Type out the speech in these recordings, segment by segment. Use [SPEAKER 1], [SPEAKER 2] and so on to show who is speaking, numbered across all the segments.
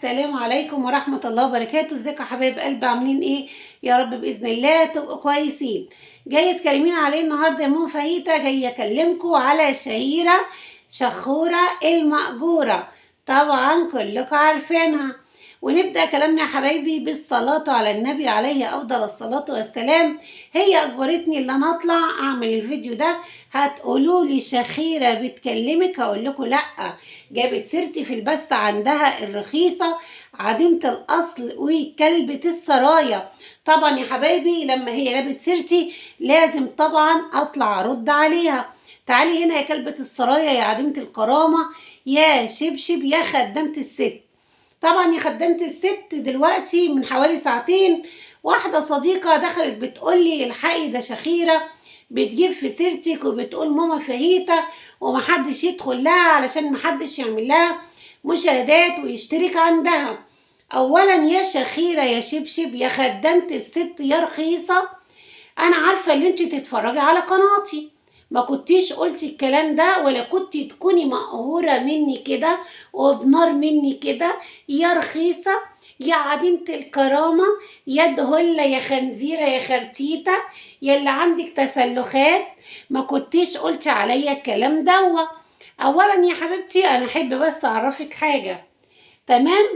[SPEAKER 1] السلام عليكم ورحمة الله وبركاته. ازيكم يا حبايب قلبي؟ عاملين ايه؟ يا رب بإذن الله تبقوا كويسين. جاية تكلمين عليه النهاردة يا ماما فاهيتا؟ جاية اكلمكم على شهيرة شخورة المأجورة، طبعا كلكم عارفينها. ونبدأ كلامنا يا حبايبي بالصلاة على النبي عليه أفضل الصلاة والسلام. هي أجبرتني إن أنا أطلع أعمل الفيديو ده. هتقولوا لي شخيرة بتكلمك، هقول لكم لأ، جابت سيرتي في البث عندها الرخيصة عديمة الأصل وكلبة السرايا. طبعا يا حبايبي لما هي جابت سيرتي لازم طبعا أطلع أرد عليها. تعالي هنا يا كلبة السرايا، يا عديمة الكرامة، يا شبشب، يا خدامة الست. طبعا يا خدامة الست، دلوقتي من حوالي ساعتين واحدة صديقة دخلت بتقولي الحقي ده شخيرة بتجيب في سيرتك وبتقول ماما فاهيتا ومحدش يدخل لها علشان محدش يعمل لها مشاهدات ويشترك عندها. اولا يا شخيرة يا شبشب يا خدامة الست يا رخيصة، انا عارفة ان انتي تتفرجي على قناتي، ما كنتيش قلتي الكلام ده ولا كنتي تكوني مقهورة مني كده وبنار مني كده. يا رخيصة يا عديمة الكرامة يا دهلة يا خنزيرة يا خرتيتة يا اللي عندك تسلخات، ما كنتيش قلتي عليا الكلام دوا. اولا يا حبيبتي انا احب بس اعرفك حاجة، تمام؟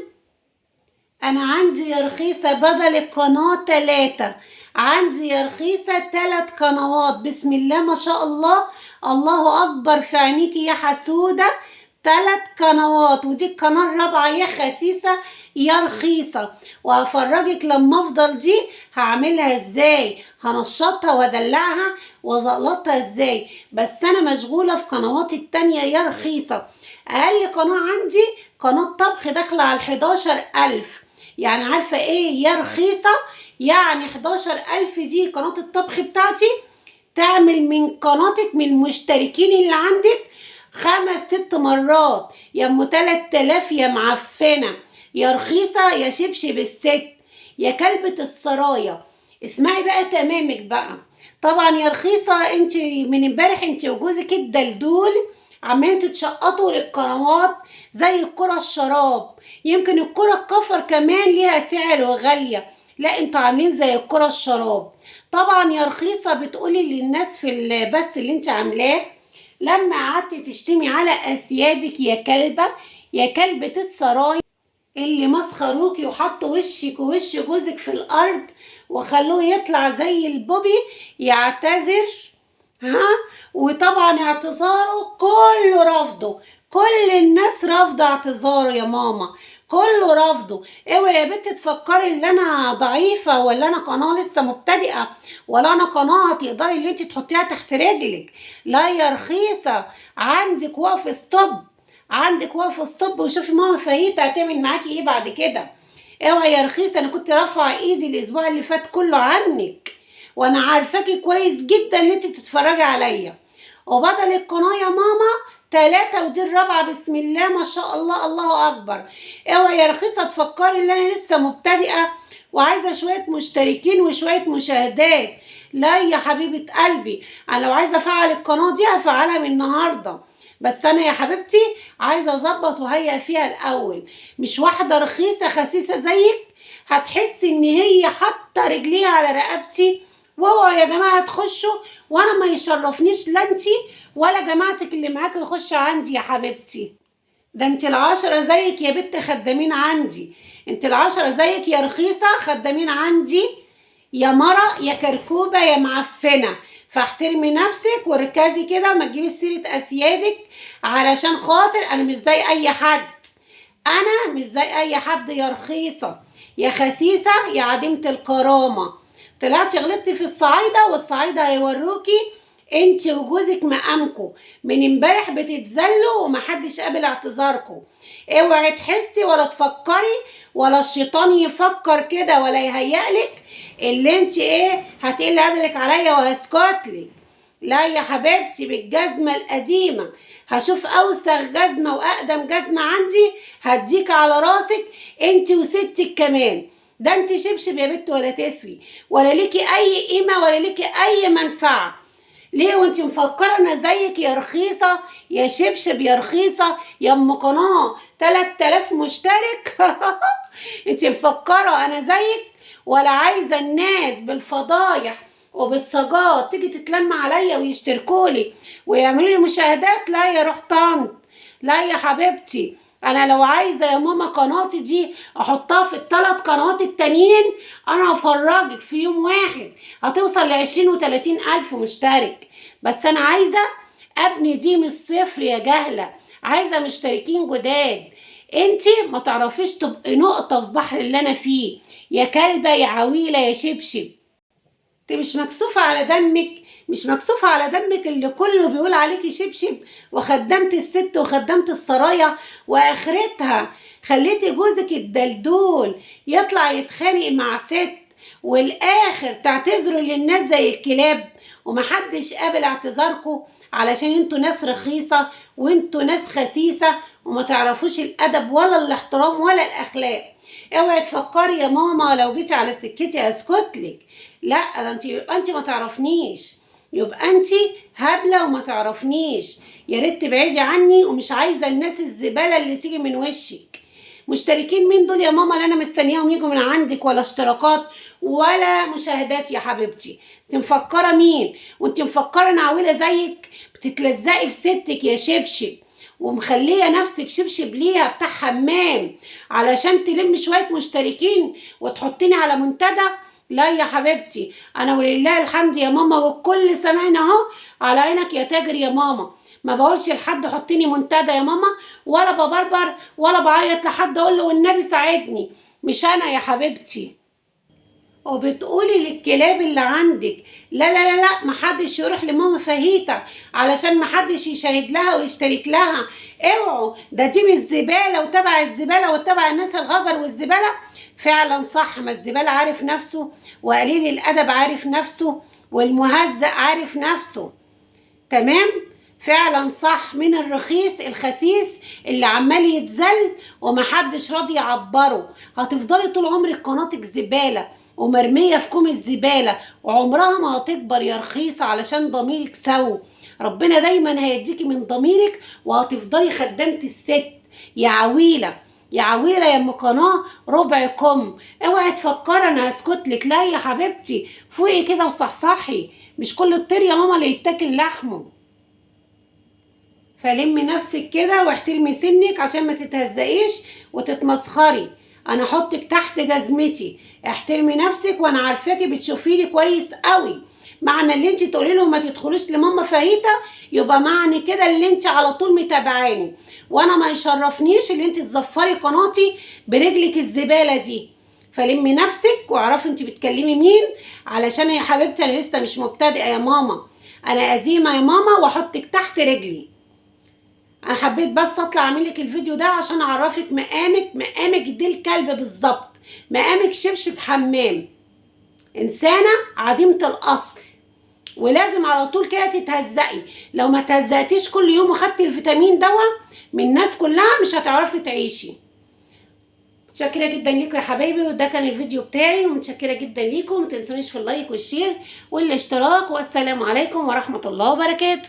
[SPEAKER 1] انا عندي يا رخيصة بدل القناة 3، عندي يا رخيصة 3 قنوات، بسم الله ما شاء الله، الله اكبر في عينيكي يا حسودة. 3 قنوات، ودي القناة الرابعة يا خسيسة يا رخيصة. وهفرجك لما افضل دي هعملها ازاي، هنشطها وادلعها وزقلطها ازاي، بس انا مشغولة في قنواتي التانية يا رخيصة. اقل قناة عندي قناة طبخ داخلة على 11,000، يعني عارفة ايه يا رخيصة؟ يعني 11,000 دي قناة الطبخ بتاعتي تعمل من قناتك من المشتركين اللي عندك 5-6 مرات يا ام 3000 يا معفنة يا رخيصة يا شبشب الست يا كلبة السرايا. اسمعي بقى تمامك بقى. طبعا يا رخيصة انت من امبارح انت وجوزك الدلدول عمالين تتشقطوا للقنوات زي الكرة الشراب، يمكن الكرة الكفر كمان ليها سعر وغالية، لا انتوا عاملين زي الكرة الشراب. طبعا يا رخيصة بتقولي للناس في البث اللي انت عاملاه لما قعدت تشتمي على اسيادك يا كلبة يا كلبة السرايا اللي مسخروكي وحطوا وشك ووش جوزك في الارض وخلوه يطلع زي البوبي يعتذر، ها؟ وطبعا اعتذاره كله رفضه، كل الناس رافضه اعتذاره يا ماما، كله رافضه. اوعي يا بنت تفكري ان انا ضعيفه ولا انا قناه لسه مبتدئه ولا انا قناه تقدري اللي انت تحطيها تحت رجلك. لا يا رخيصه، عندك وقف ستوب، عندك وقف ستوب، وشوفي ماما فاهيتا هتعمل معاكي ايه بعد كده. اوعي يا رخيصه، انا كنت رافعه ايدي الاسبوع اللي فات كله عنك، وانا عارفاكي كويس جدا ان انت بتتفرجي عليا. وبدل القناه يا ماما 3 ودي الرابعه، بسم الله ما شاء الله، الله اكبر. اوعي يا رخيصه تفكري ان انا لسه مبتدئه وعايزه شويه مشتركين وشويه مشاهدات. لا يا حبيبه قلبي، انا لو عايزه افعل القناه دي هفعلها من النهارده، بس انا يا حبيبتي عايزه اظبط وهيئ فيها الاول. مش واحده رخيصه خسيسه زيك هتحسي ان هي حاطه رجليها على رقبتي. واوعوا يا جماعه تخشوا وانا ما يشرفنيش لا انتي ولا جماعتك اللي معاكي يخش عندي يا حبيبتي. ده انت ال10 زيك يا بنت خدامين عندي، انت ال10 زيك يا رخيصه خدامين عندي يا مرة يا كركوبة يا معفنة. فاحترمي نفسك وركزي كده وما تجيبي سيرة اسيادك، علشان خاطر انا مش زي اي حد، انا مش زي اي حد يا رخيصة يا خسيسة يا عديمة الكرامة. طلعتي غلطتي في الصعايدة والصعايدة هيوروكي انت وجوزك مقامكم، من امبارح بتتذلوا ومحدش قابل اعتذاركم. اوعي تحسي ولا تفكري ولا الشيطان يفكر كده ولا يهيألك اللي انت ايه هتقل ادبك عليا وهسكتلك. لا يا حبيبتي، بالجزمة القديمة هشوف اوسخ جزمة واقدم جزمة عندي هديك على راسك انت وستك كمان. ده انت شبشب يا بنت ولا تسوي ولا ليكي اي قيمة ولا ليكي اي منفعة. ليه وانت مفكرة انا زيك يا رخيصة يا شبشب يا رخيصة يا ام قناة 3000 مشترك. انت مفكرة انا زيك ولا عايزة الناس بالفضايح وبالسجات تيجي تتلم عليا ويشتركولي ويعملوا لي مشاهدات؟ لا يا روح طنط، لا يا حبيبتي. انا لو عايزة يا ماما قناتي دي احطها في ال3 قنوات التانيين، انا هفرجك في يوم واحد هتوصل ل20 و30 الف مشترك. بس انا عايزة ابني دي من الصفر يا جهلة، عايزة مشتركين جداد. انتي ما تعرفيش تبقي نقطة في بحر اللي انا فيه، يا كلبة يا عويلة يا شبشب. انت مش مكسوفة على دمك؟ مش مكسوفة على دمك اللي كله بيقول عليكي شبشب وخدمت الست وخدمت السرايا، واخرتها خليتي جوزك الدلدول يطلع يتخانق مع ست، والاخر تعتذروا للناس زي الكلاب ومحدش قابل اعتذاركم علشان انتوا ناس رخيصة وانتوا ناس خسيسة وما تعرفوش الادب ولا الاحترام ولا الاخلاق. اوعي تفكري يا ماما لو جيتي على سكتي اسكتلك. لا ده انت ما تعرفنيش، يبقى انت هبله وما تعرفنيش. يا ريت تبعدي عني، ومش عايزه الناس الزباله اللي تيجي من وشك. مشتركين مين دول يا ماما اللي انا مستنياهم يجوا من عندك؟ ولا اشتراكات ولا مشاهدات يا حبيبتي. انت مفكره مين؟ وانت مفكره انا عويله زيك بتتلزقي في ستك يا شبشب ومخليه نفسك شبشب ليها بتاع حمام علشان تلم شويه مشتركين وتحطيني على منتدى؟ لا يا حبيبتي، انا ولله الحمد يا ماما والكل سامعنا اهو. على عينك يا تاجر يا ماما، ما بقولش لحد حطيني منتدى يا ماما، ولا ببربر ولا بعيط لحد اقول له والنبي ساعدني، مش انا يا حبيبتي. وبتقولي للكلاب اللي عندك لا لا لا لا محدش يروح لماما فاهيتا علشان محدش يشاهد لها ويشترك لها. اوعوا، ده دي من الزباله وتبع الزباله وتبع الناس الغجر والزباله. فعلا صح، ما الزباله عارف نفسه وقليل الادب عارف نفسه والمهزأ عارف نفسه. تمام، فعلا صح، من الرخيص الخسيس اللي عمال يتذل ومحدش راضي يعبره. هتفضلي طول عمرك قناتك زباله ومرميه في كوم الزباله وعمرها ما هتكبر يا رخيصه علشان ضميرك سوي. ربنا دايما هيديكي من ضميرك وهتفضلي خدامه الست يا عويله. يا عويله يا ام قناه ربع كم. اوعي تفكري انا هسكتلك، لا يا حبيبتي، فوقي كده وصحصحي، مش كل الطير يا ماما اللي يتاكل لحمه. فلمي نفسك كده واحترمي سنك عشان ما تتهزقيش وتتمسخري. انا احطك تحت جزمتي، احترمي نفسك وانا عارفاكي بتشوفيني كويس قوي. معنى اللي انت تقولي لهم ما تدخلوش لماما فاهيتا يبقى معنى كده اللي انت على طول متابعاني، وانا ما يشرفنيش اللي انت تزفري قناتي برجلك الزباله دي. فلمي نفسك واعرفي انت بتكلمي مين، علشان يا حبيبتي انا لسه مش مبتدئه يا ماما، انا قديمه يا ماما واحطك تحت رجلي. انا حبيت بس اطلع اعمل لك الفيديو ده عشان اعرفك مقامك دي الكلب بالظبط، مقامك شبشب حمام، انسانه عديمه الاصل، ولازم على طول كده تتهزقي. لو ما تهزقتيش كل يوم وخدتي الفيتامين دوا من الناس كلها مش هتعرفي تعيشي. متشكره جدا ليكم يا حبايبي، وده كان الفيديو بتاعي، ومتشكره جدا ليكم. ما تنسونيش في اللايك والشير والاشتراك، والسلام عليكم ورحمه الله وبركاته.